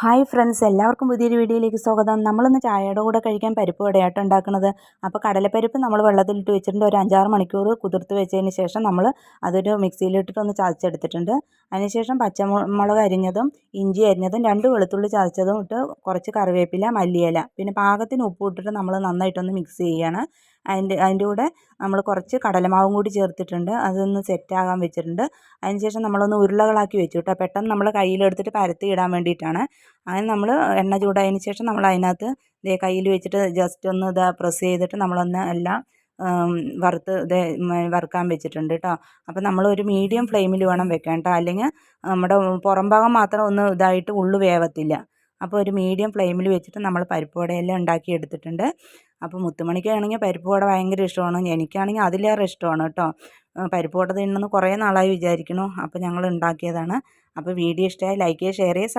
Hi friends, എല്ലാവർക്കും പുതിയൊരു വീഡിയോയിലേക്ക് സ്വാഗതം. നമ്മളിന്ന് ചായയുടെ കൂടെ കഴിക്കാൻ പരിപ്പ് വടയാട്ടം ഉണ്ടാക്കുന്നത്. അപ്പോൾ കടലപ്പരിപ്പ് നമ്മൾ വെള്ളത്തിലിട്ട് വെച്ചിട്ടുണ്ട്. ഒരു 5-6 മണിക്കൂർ കുതിർത്ത് വെച്ചതിന് ശേഷം നമ്മൾ അതൊരു മിക്സിയിലിട്ടിട്ട് ഒന്ന് ചതച്ചെടുത്തിട്ടുണ്ട്. അതിനുശേഷം പച്ചമുളക് അരിഞ്ഞതും ഇഞ്ചി അരിഞ്ഞതും 2 വെളുത്തുള്ളി ചതച്ചതും ഇട്ട് കുറച്ച് കറിവേപ്പില, മല്ലിയില, പിന്നെ പാകത്തിന് ഉപ്പ് ഇട്ടിട്ട് നമ്മൾ നന്നായിട്ടൊന്ന് മിക്സ് ചെയ്യുകയാണ്. അതിൻ്റെ കൂടെ നമ്മൾ കുറച്ച് കടലമാവും കൂടി ചേർത്തിട്ടുണ്ട്. അതൊന്ന് സെറ്റാകാൻ വെച്ചിട്ടുണ്ട്. അതിനുശേഷം നമ്മളൊന്ന് ഉരുളകളാക്കി വെച്ചു കേട്ടോ. പെട്ടെന്ന് നമ്മൾ കയ്യിലെടുത്തിട്ട് പരത്തി ഇടാൻ വേണ്ടിയിട്ടാണ്. അങ്ങനെ നമ്മൾ എണ്ണ ചൂടായതിന് ശേഷം നമ്മൾ അതിനകത്ത് കയ്യിൽ വെച്ചിട്ട് ജസ്റ്റ് ഒന്ന് പ്രസ് ചെയ്തിട്ട് നമ്മളൊന്ന് എല്ലാം വറുക്കാൻ വെച്ചിട്ടുണ്ട് കേട്ടോ. അപ്പോൾ നമ്മളൊരു മീഡിയം ഫ്ലെയിമിൽ വേണം വെക്കാൻ കേട്ടോ, അല്ലെങ്കിൽ നമ്മുടെ പുറം ഭാഗം മാത്രം ഒന്ന് ഇതായിട്ട് ഉള്ളു വേവത്തില്ല. അപ്പോൾ ഒരു മീഡിയം ഫ്ലെയിമിൽ വെച്ചിട്ട് നമ്മൾ പരിപ്പ് വടയെല്ലാം ഉണ്ടാക്കി എടുത്തിട്ടുണ്ട്. അപ്പോൾ മുത്തുമണിക്കാണെങ്കിൽ പരിപ്പ് വട ഭയങ്കര ഇഷ്ടമാണ്. എനിക്കാണെങ്കിൽ അതിലേറെ ഇഷ്ടമാണ് കേട്ടോ. പരിപ്പ് വട തിന്നണമെന്ന് കുറേ നാളായി വിചാരിക്കുന്നു. അപ്പോൾ ഞങ്ങൾ ഉണ്ടാക്കിയതാണ്. അപ്പോൾ വീഡിയോ ഇഷ്ടമായി ലൈക്ക് ചെയ്യുക, ഷെയർ ചെയ്യുക.